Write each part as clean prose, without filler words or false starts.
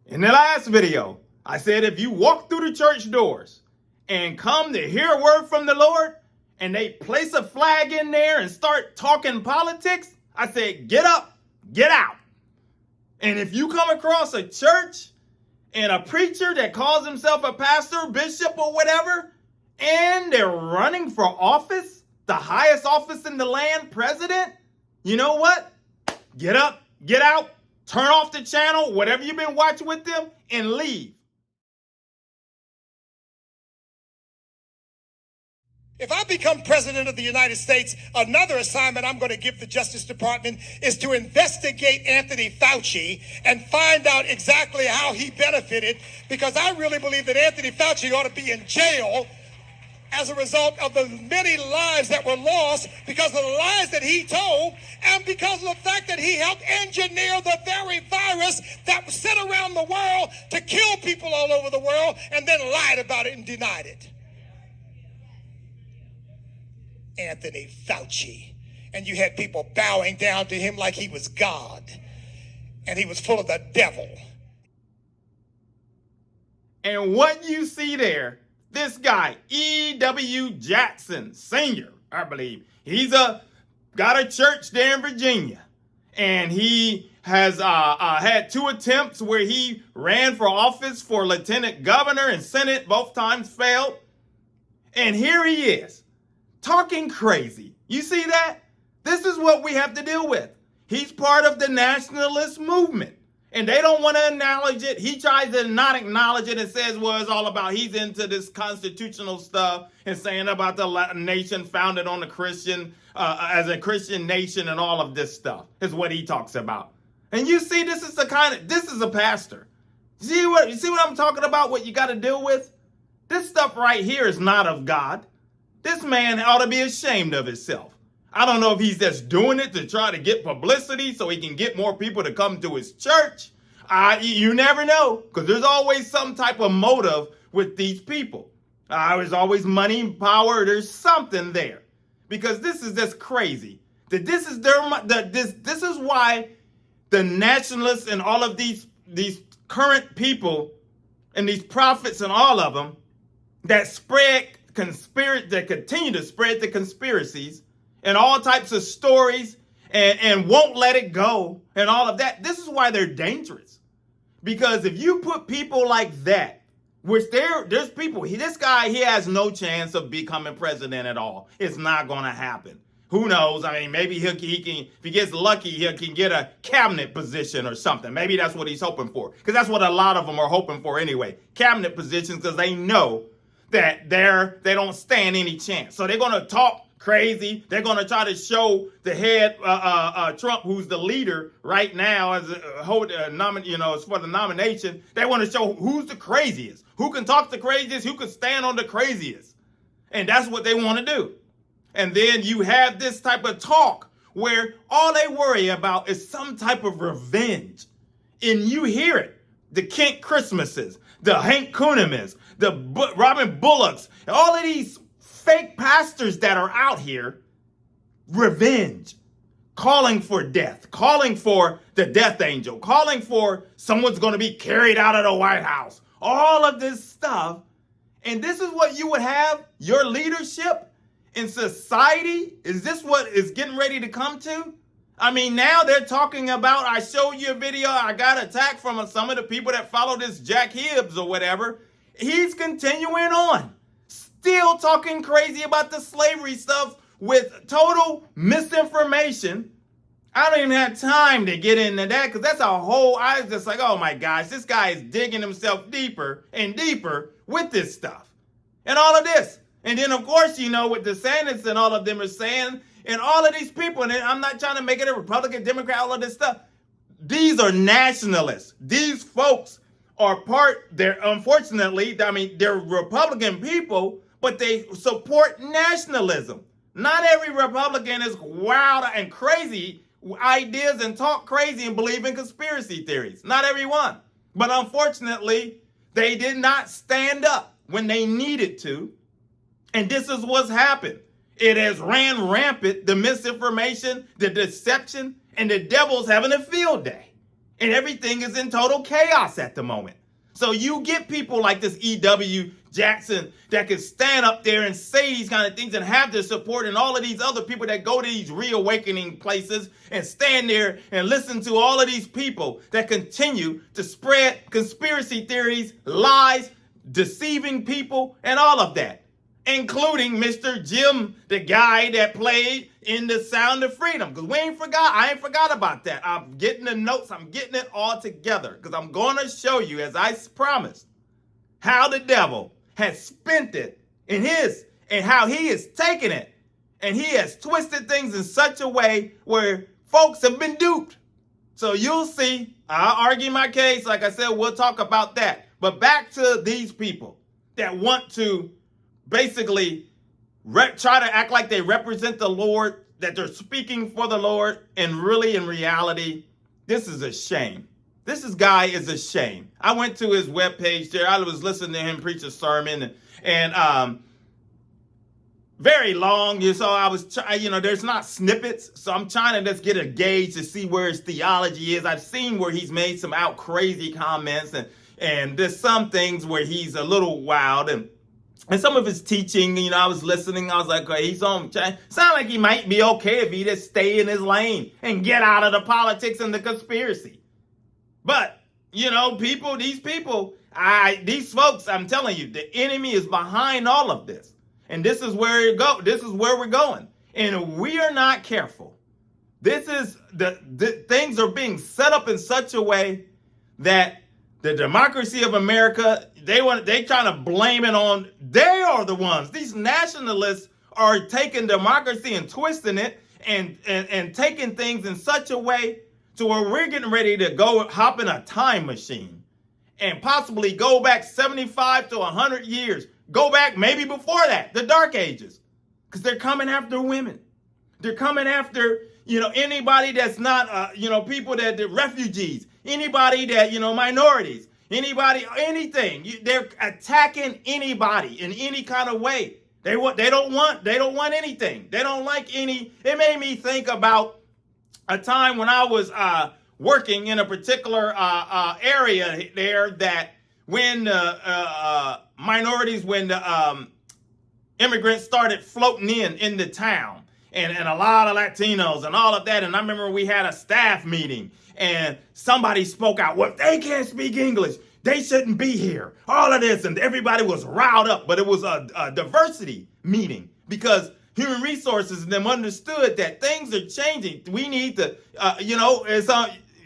In the last video, I said if you walk through the church doors and come to hear a word from the Lord, and they place a flag in there and start talking politics, I said, get up, get out. And if you come across a church and a preacher that calls himself a pastor, bishop, or whatever, and they're running for office, the highest office in the land, president, you know what? Get up, get out, turn off the channel, whatever you've been watching with them, and leave. If I become president of the United States, another assignment I'm going to give the Justice Department is to investigate Anthony Fauci and find out exactly how he benefited, because I really believe that Anthony Fauci ought to be in jail as a result of the many lives that were lost because of the lies that he told and because of the fact that he helped engineer the very virus that was sent around the world to kill people all over the world and then lied about it and denied it. Anthony Fauci. And you had people bowing down to him like he was God. And he was full of the devil. And what you see there, this guy, E.W. Jackson Sr., I believe, he's got a church there in Virginia. And he has had 2 attempts where he ran for office for lieutenant governor and Senate, both times failed. And here he is, talking crazy. You see that? This is what we have to deal with. He's part of the nationalist movement, and they don't want to acknowledge it. He tries to not acknowledge it and says, well, it's all about, he's into this constitutional stuff and saying about the nation founded on the Christian, as a Christian nation, and all of this stuff is what he talks about. And you see, this is a pastor. You see what I'm talking about, what you got to deal with? This stuff right here is not of God. This man ought to be ashamed of himself. I don't know if he's just doing it to try to get publicity so he can get more people to come to his church. You never know, because there's always some type of motive with these people. There's always money, power. There's something there, because this is just crazy. That this is this is why the nationalists and all of these current people and these prophets and all of them that continue to spread the conspiracies and all types of stories and won't let it go and all of that. This is why they're dangerous. Because if you put people like that, which there's people, this guy, he has no chance of becoming president at all. It's not going to happen. Who knows? I mean, maybe he can, if he gets lucky, he can get a cabinet position or something. Maybe that's what he's hoping for. Because that's what a lot of them are hoping for anyway. Cabinet positions, because they know that they don't stand any chance. So they're going to talk crazy. They're going to try to show the head, Trump, who's the leader right now, as as for the nomination. They want to show who's the craziest, who can talk the craziest, who can stand on the craziest. And that's what they want to do. And then you have this type of talk where all they worry about is some type of revenge. And you hear it. The Kent Christmases, the Hank Kunnemans, the Robin Bullocks, all of these fake pastors that are out here, revenge, calling for death, calling for the death angel, calling for someone's going to be carried out of the White House, all of this stuff. And this is what you would have your leadership in society? Is this what is getting ready to come to? I mean, now they're talking about, I showed you a video, I got attacked from some of the people that follow this Jack Hibbs or whatever. He's continuing on, still talking crazy about the slavery stuff with total misinformation. I don't even have time to get into that, because that's a whole, I was just like, oh my gosh, this guy is digging himself deeper and deeper with this stuff and all of this. And then, of course, you know what DeSantis and all of them are saying, and all of these people, and I'm not trying to make it a Republican, Democrat, all of this stuff. These are nationalists. These folks are unfortunately, I mean, they're Republican people, but they support nationalism. Not every Republican is wild and crazy ideas and talk crazy and believe in conspiracy theories. Not everyone. But unfortunately, they did not stand up when they needed to. And this is what's happened. It has ran rampant, the misinformation, the deception, and the devil's having a field day. And everything is in total chaos at the moment. So you get people like this E.W. Jackson that can stand up there and say these kind of things and have their support, and all of these other people that go to these ReAwakening places and stand there and listen to all of these people that continue to spread conspiracy theories, lies, deceiving people, and all of that. Including Mr. Jim, the guy that played in The Sound of Freedom. Because I ain't forgot about that. I'm getting the notes. I'm getting it all together. Because I'm going to show you, as I promised, how the devil has spent it and how he has taken it. And he has twisted things in such a way where folks have been duped. So you'll see. I'll argue my case. Like I said, we'll talk about that. But back to these people that want to basically try to act like they represent the Lord, that they're speaking for the Lord, and really in reality, this is a shame. This guy is a shame. I went to his webpage there. I was listening to him preach a sermon, and very long. So there's not snippets. So I'm trying to just get a gauge to see where his theology is. I've seen where he's made some out crazy comments, and there's some things where he's a little wild, and some of his teaching, I was listening. I was like, okay, he's on. Sound like he might be okay if he just stay in his lane and get out of the politics and the conspiracy. But, these folks, I'm telling you, the enemy is behind all of this. And this is where This is where we're going. And we are not careful. This is the things are being set up in such a way that the democracy of America, they trying to blame it on, they are the ones. These nationalists are taking democracy and twisting it and taking things in such a way to where we're getting ready to go hop in a time machine and possibly go back 75 to 100 years. Go back maybe before that, the Dark Ages. Because they're coming after women. They're coming after, anybody that's not, people that refugees. Anybody that, minorities, anything. They're attacking anybody in any kind of way. They don't want anything. They don't like any. It made me think about a time when I was working in a particular area there, that when minorities, when the immigrants started floating in the town, and a lot of Latinos and all of that. And I remember we had a staff meeting, and somebody spoke out, well, if they can't speak English, they shouldn't be here. All of this, and everybody was riled up. But it was a diversity meeting, because human resources and them understood that things are changing. We need to,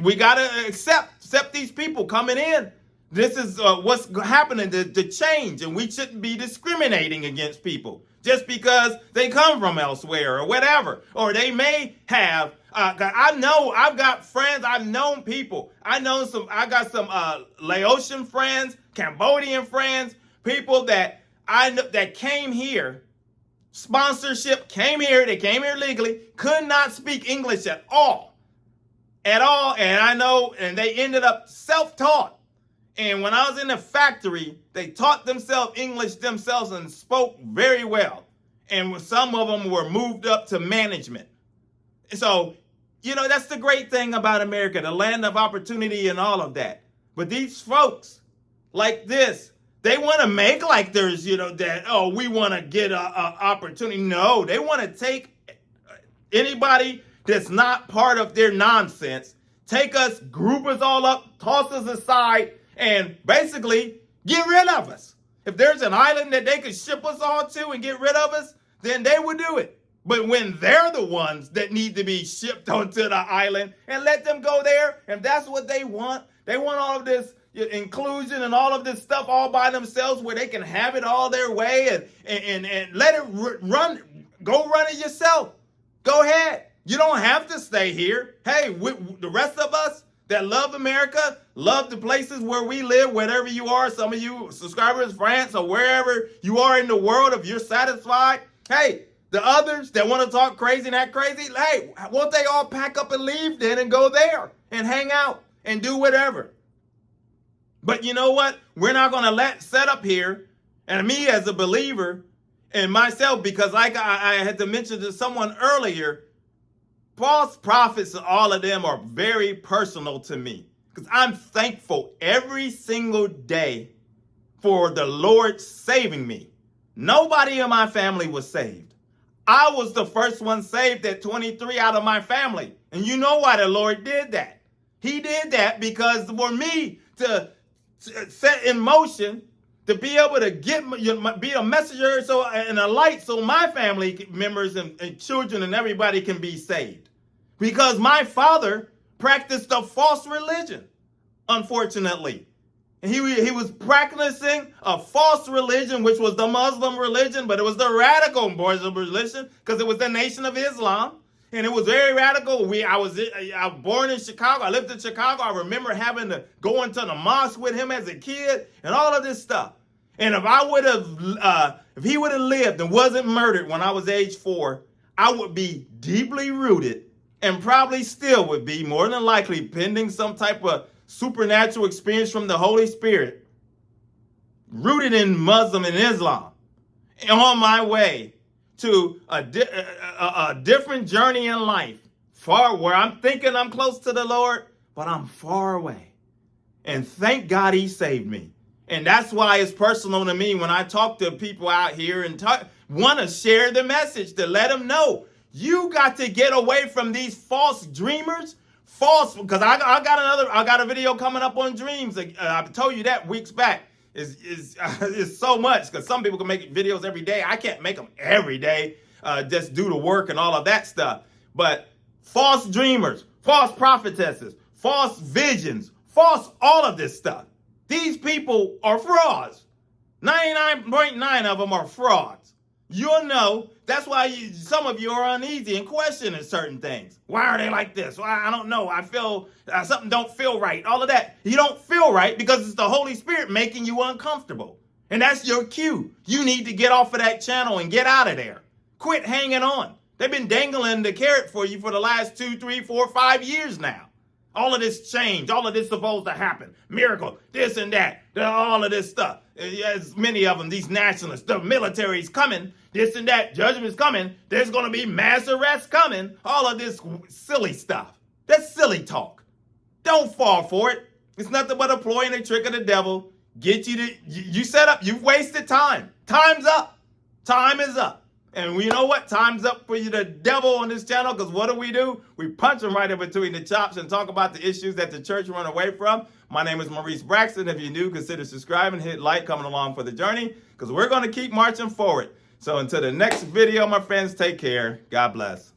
we got to accept these people coming in. This is what's happening to change, and we shouldn't be discriminating against people just because they come from elsewhere or whatever. Or they may have, I've got friends, I've known people. I got some Laotian friends, Cambodian friends, people that I know that came here, sponsorship, came here, they came here legally, could not speak English at all. And I know, and they ended up self-taught. And when I was in the factory, they taught themselves English themselves and spoke very well. And some of them were moved up to management. So, that's the great thing about America, the land of opportunity and all of that. But these folks like this, they want to make like there's, we want to get an opportunity. No, they want to take anybody that's not part of their nonsense, take us, group us all up, toss us aside, and basically get rid of us. If there's an island that they could ship us all to and get rid of us, then they would do it. But when they're the ones that need to be shipped onto the island, and let them go there, and that's what they want all of this inclusion and all of this stuff all by themselves, where they can have it all their way and let it run. Go run it yourself. Go ahead. You don't have to stay here. Hey, the rest of us that love America, love the places where we live, wherever you are, some of you subscribers, France, or wherever you are in the world, if you're satisfied, hey, the others that want to talk crazy and act crazy, hey, won't they all pack up and leave then and go there and hang out and do whatever? But you know what? We're not going to set up here, and me as a believer and myself, because like I had to mention to someone earlier, false prophets and all of them are very personal to me. because I'm thankful every single day for the Lord saving me. Nobody in my family was saved. I was the first one saved at 23 out of my family. And you know why the Lord did that? He did that because for me to set in motion, to be able to be a messenger and a light so my family members and children and everybody can be saved. Because my father practiced a false religion, unfortunately. He was practicing a false religion, which was the Muslim religion, but it was the radical Muslim religion because it was the Nation of Islam. And it was very radical. I was born in Chicago. I lived in Chicago. I remember having to go into the mosque with him as a kid and all of this stuff. And if he would have lived and wasn't murdered when I was age 4, I would be deeply rooted and probably still would be, more than likely, pending some type of supernatural experience from the Holy Spirit, rooted in Muslim and Islam, on my way to a different journey in life, far where I'm thinking I'm close to the Lord, but I'm far away. And thank God he saved me. And that's why it's personal to me when I talk to people out here and want to share the message to let them know you got to get away from these false dreamers. Because I got a video coming up on dreams. I told you that weeks back. Is so much because some people can make videos every day. I can't make them every day, just due to work and all of that stuff. But false dreamers, false prophetesses, false visions, false all of this stuff. These people are frauds. 99.9 of them are frauds. You'll know. That's why some of you are uneasy and questioning certain things. Why are they like this? Well, I don't know. I feel something don't feel right. All of that. You don't feel right because it's the Holy Spirit making you uncomfortable. And that's your cue. You need to get off of that channel and get out of there. Quit hanging on. They've been dangling the carrot for you for the last 2, 3, 4, 5 years now. All of this change, all of this supposed to happen. Miracle, this and that, all of this stuff. As many of them, these nationalists, the military's coming, this and that, judgment's coming, there's going to be mass arrests coming, all of this silly stuff. That's silly talk. Don't fall for it. It's nothing but a ploy and a trick of the devil. Get you to, you set up, you've wasted time. Time's up. Time is up. And you know what? Time's up for you, the devil, on this channel, because what do? We punch him right in between the chops and talk about the issues that the church run away from. My name is Maurice Braxton. If you're new, consider subscribing, hit like, coming along for the journey, because we're going to keep marching forward. So until the next video, my friends, take care. God bless.